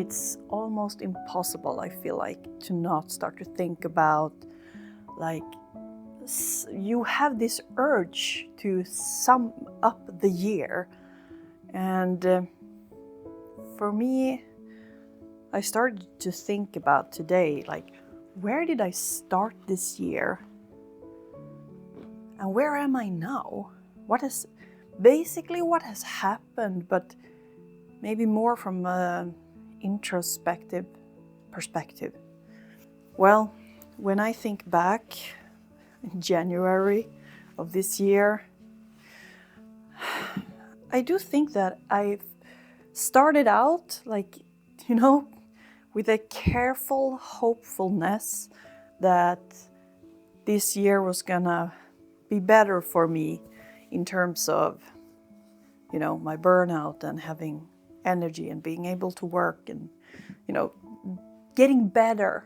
it's almost impossible, I feel like, to not start to think about, like, you have this urge to sum up the year. And for me, I started to think about today, like, where did I start this year? And where am I now? What has happened, but maybe more from an introspective perspective. Well, when I think back in January of this year, I do think that I've started out, like, with a careful hopefulness that this year was gonna be better for me in terms of, my burnout and having energy and being able to work and, getting better.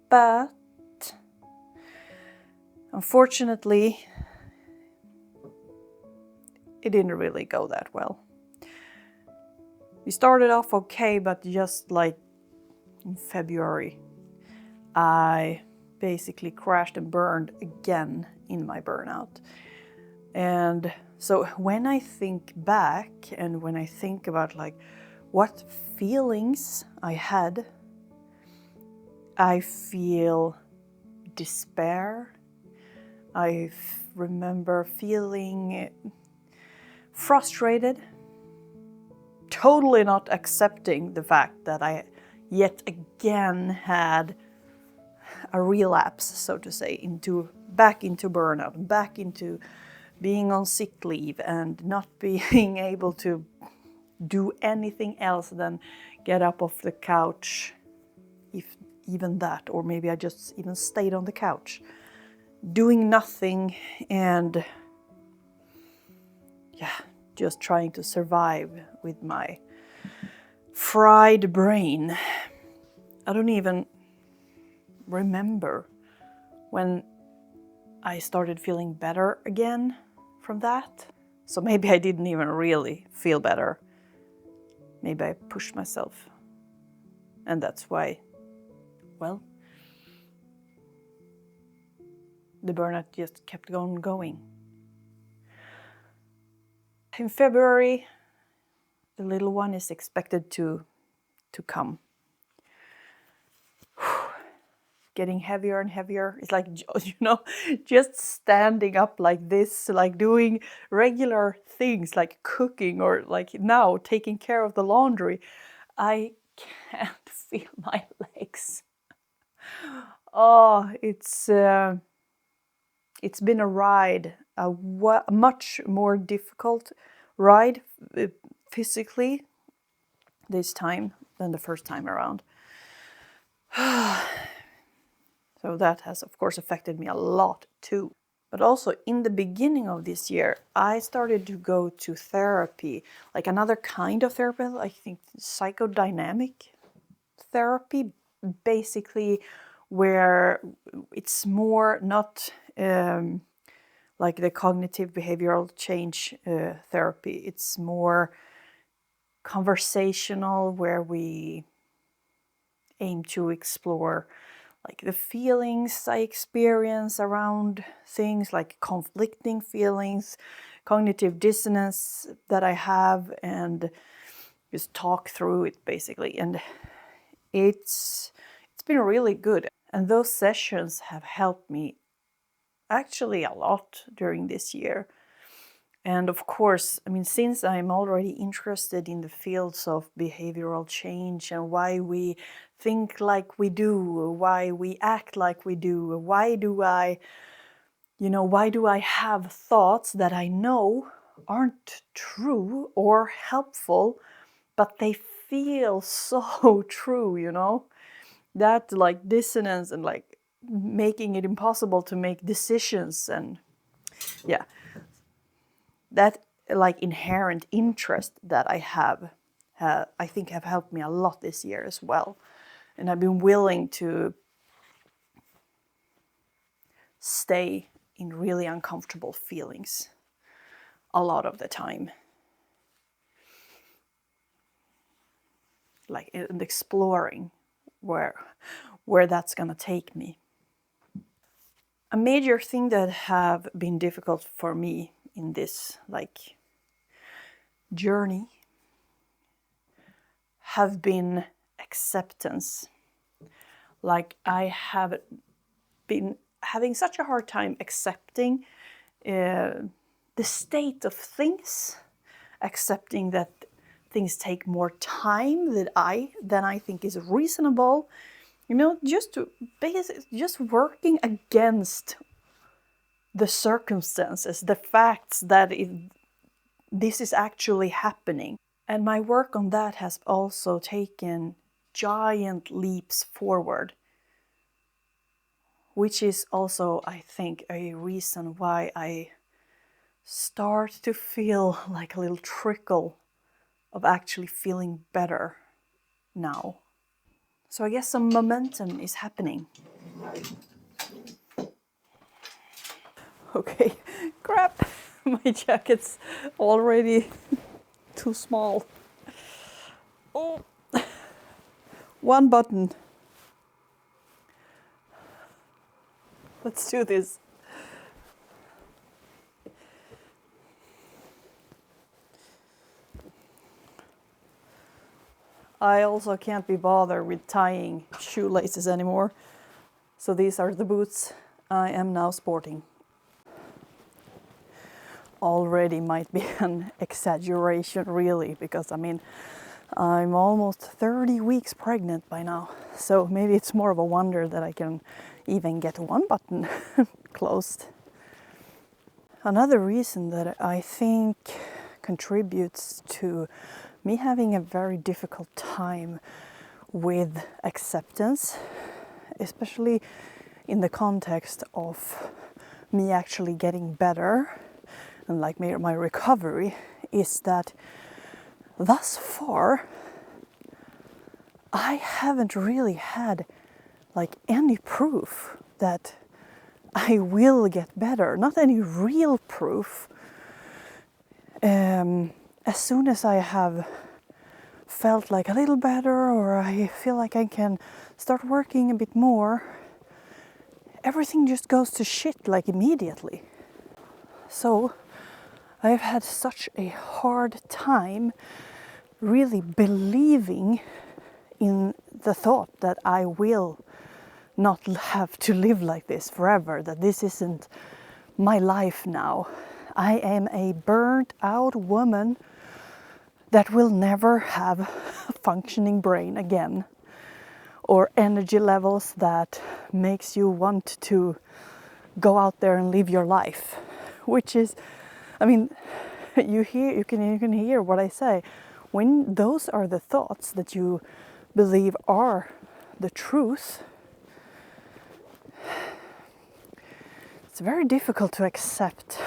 But unfortunately, it didn't really go that well. We started off okay, but just like in February, I basically crashed and burned again in my burnout. And so when I think back and when I think about, like, what feelings I had, I feel despair. I remember feeling frustrated, totally not accepting the fact that I yet again had a relapse, so to say, back into burnout, and back into being on sick leave and not being able to do anything else than get up off the couch, if even that, or maybe I just even stayed on the couch, doing nothing and just trying to survive with my fried brain. I don't even remember when I started feeling better again from that. So maybe I didn't even really feel better. Maybe I pushed myself. And that's why, well, the burnout just kept on going. In February, the little one is expected to come. Getting heavier and heavier. It's like, just standing up like this, like doing regular things like cooking or like now taking care of the laundry. I can't feel my legs. Oh, it's been a ride, a much more difficult ride physically this time than the first time around. So that has, of course, affected me a lot too. But also in the beginning of this year, I started to go to therapy, like another kind of therapy, I think psychodynamic therapy, basically, where it's more not like the cognitive behavioral change therapy. It's more conversational, where we aim to explore like the feelings I experience around things, like conflicting feelings, cognitive dissonance that I have, and just talk through it basically. And it's been really good. And those sessions have helped me actually a lot during this year. And of course, since I'm already interested in the fields of behavioral change and why we think like we do, why we act like we do, why do I have thoughts that I know aren't true or helpful, but they feel so true, that like dissonance and like making it impossible to make decisions, and that like inherent interest that I have, I think have helped me a lot this year as well. And I've been willing to stay in really uncomfortable feelings a lot of the time. like and exploring where that's gonna take me. A major thing that have been difficult for me in this like journey have been acceptance. Like I have been having such a hard time accepting the state of things, accepting that things take more time than I think is reasonable. Just working against the circumstances, the facts that this is actually happening. And my work on that has also taken giant leaps forward, which is also, I think, a reason why I start to feel like a little trickle of actually feeling better now. So I guess some momentum is happening. Okay, crap, my jacket's already too small. Oh, one button. Let's do this. I also can't be bothered with tying shoelaces anymore. So these are the boots I am now sporting. Already might be an exaggeration really, because I mean, I'm almost 30 weeks pregnant by now. So maybe it's more of a wonder that I can even get one button closed. Another reason that I think contributes to me having a very difficult time with acceptance, especially in the context of me actually getting better and like my recovery, is that thus far I haven't really had like any proof that I will get better, not any real proof. As soon as I have felt like a little better, or I feel like I can start working a bit more, everything just goes to shit like immediately. So I've had such a hard time really believing in the thought that I will not have to live like this forever, that this isn't my life now. I am a burnt out woman that will never have a functioning brain again, or energy levels that makes you want to go out there and live your life, which is, I mean, you can hear what I say. When those are the thoughts that you believe are the truth, it's very difficult to accept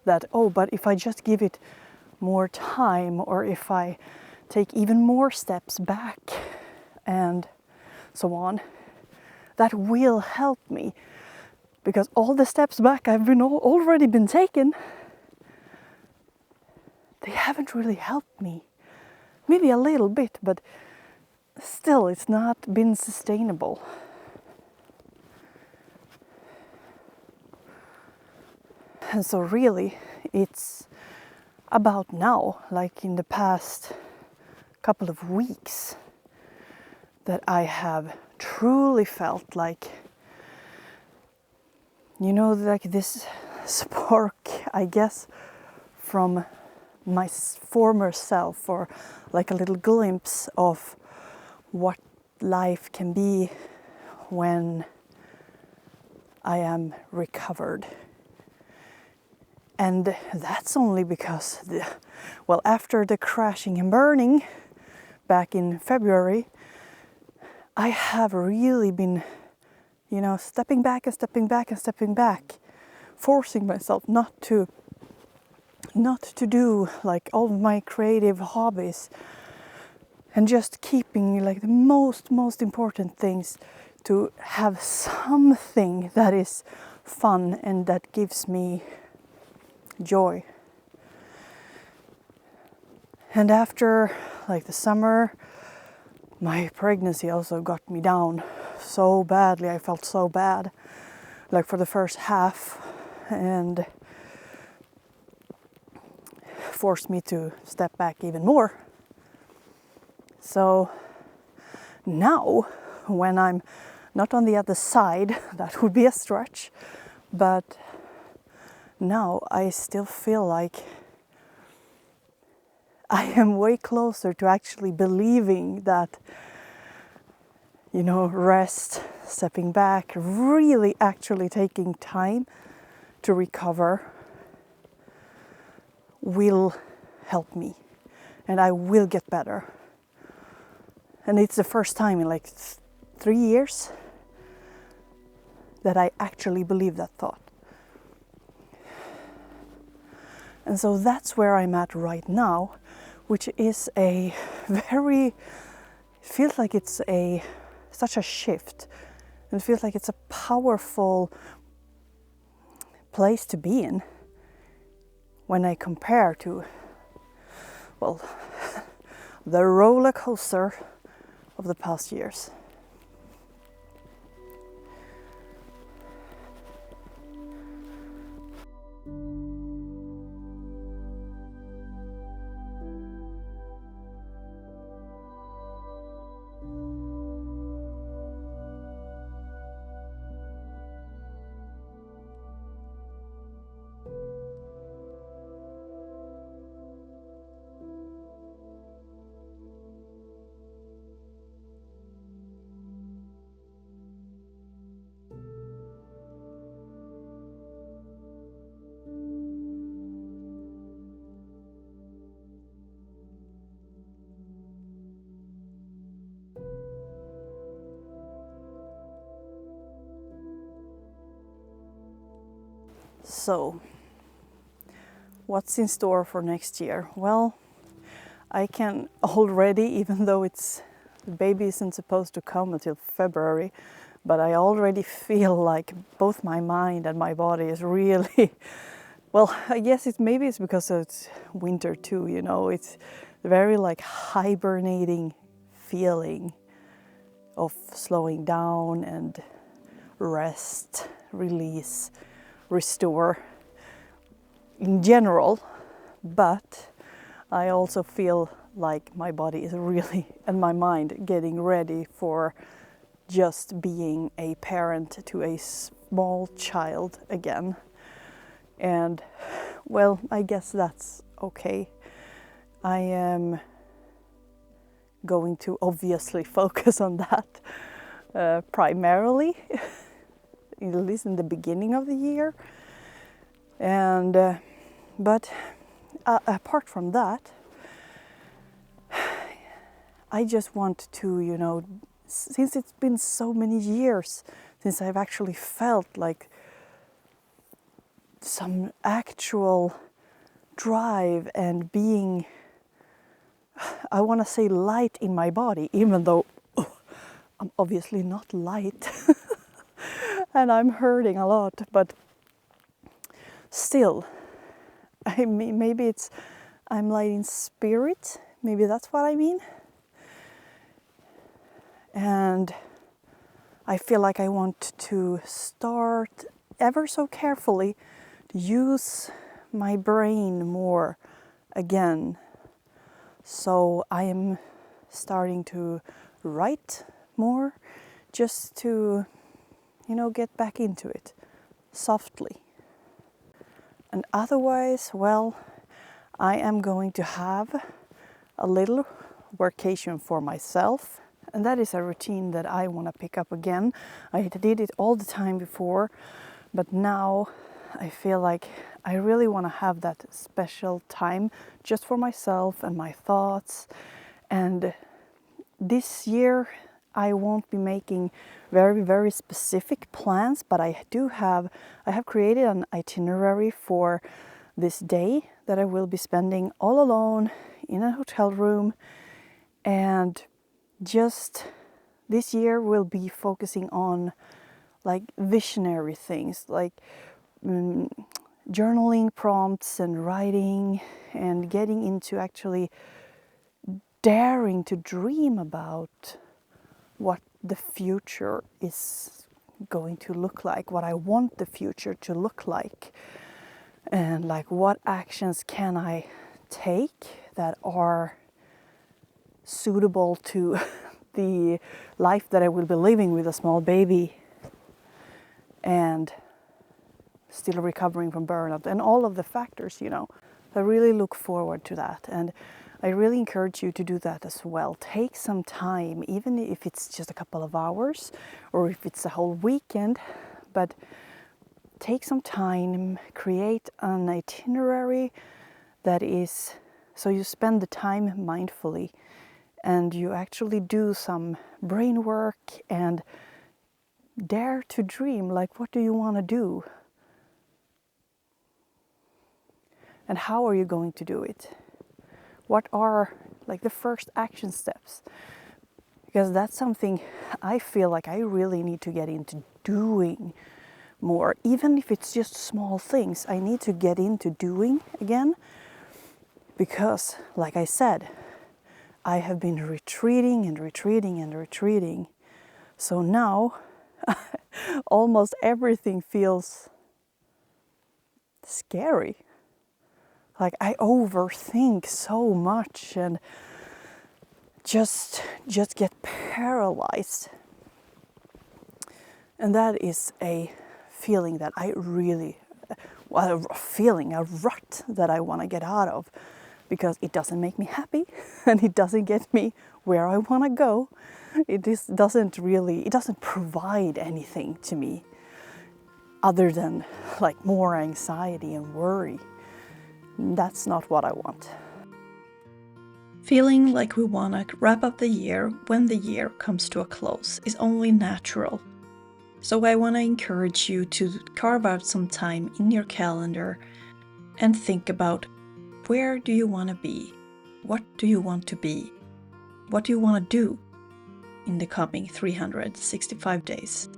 that, oh, but if I just give it more time, or if I take even more steps back and so on, that will help me. Because all the steps back I've already been taken, they haven't really helped me. Maybe a little bit, but still it's not been sustainable. And so really it's about now, like in the past couple of weeks, that I have truly felt like, like this spark, I guess, from my former self, or like a little glimpse of what life can be when I am recovered. And that's only because, after the crashing and burning back in February, I have really been, stepping back and stepping back and stepping back, forcing myself not to do like all of my creative hobbies, and just keeping like the most important things, to have something that is fun and that gives me joy. And after like the summer, my pregnancy also got me down so badly. I felt so bad, like for the first half, and forced me to step back even more. So now, when I'm not on the other side, that would be a stretch, but now I still feel like I am way closer to actually believing that, rest, stepping back, really actually taking time to recover will help me, and I will get better. And it's the first time in like 3 years that I actually believe that thought. And so that's where I'm at right now, which is feels like it's such a shift, and it feels like it's a powerful place to be in when I compare to, the roller coaster of the past years. So, what's in store for next year? Well, I can already, even though the baby isn't supposed to come until February, but I already feel like both my mind and my body is really, I guess maybe it's because it's winter too, it's very like hibernating feeling of slowing down and rest, release, restore in general, but I also feel like my body is really, and my mind, getting ready for just being a parent to a small child again. And I guess that's okay. I am going to obviously focus on that primarily, at least in the beginning of the year. And but apart from that, I just want to, since it's been so many years since I've actually felt like some actual drive and being, I want to say light in my body, even though I'm obviously not light and I'm hurting a lot, but still, maybe I'm light in spirit, maybe that's what I mean. And I feel like I want to start ever so carefully to use my brain more again. So I am starting to write more, just to, get back into it softly. And otherwise, I am going to have a little workation for myself. And that is a routine that I want to pick up again. I did it all the time before, but now I feel like I really want to have that special time just for myself and my thoughts. And this year I won't be making very, very specific plans, but I have created an itinerary for this day that I will be spending all alone in a hotel room. And just this year will be focusing on like visionary things, like journaling prompts and writing, and getting into actually daring to dream about what the future is going to look like, what I want the future to look like, and like what actions can I take that are suitable to the life that I will be living with a small baby and still recovering from burnout and all of the factors, you know. I really look forward to that, and I really encourage you to do that as well. Take some time, even if it's just a couple of hours or if it's a whole weekend, but take some time, create an itinerary that is, so you spend the time mindfully and you actually do some brain work and dare to dream. Like, what do you want to do? And how are you going to do it? What are like the first action steps? Because that's something I feel like I really need to get into doing more. Even if it's just small things, I need to get into doing again. Because, like I said, I have been retreating and retreating and retreating. So now almost everything feels scary. Like I overthink so much and just get paralyzed. And that is a feeling that I really, a rut that I want to get out of, because it doesn't make me happy and it doesn't get me where I want to go. It doesn't provide anything to me other than like more anxiety and worry. That's not what I want. Feeling like we want to wrap up the year when the year comes to a close is only natural. So I want to encourage you to carve out some time in your calendar and think about, where do you want to be? What do you want to be? What do you want to do in the coming 365 days?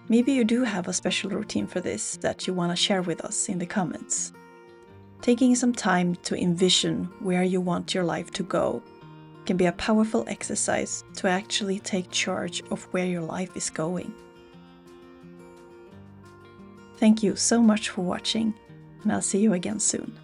Maybe you do have a special routine for this that you want to share with us in the comments. Taking some time to envision where you want your life to go can be a powerful exercise to actually take charge of where your life is going. Thank you so much for watching, and I'll see you again soon.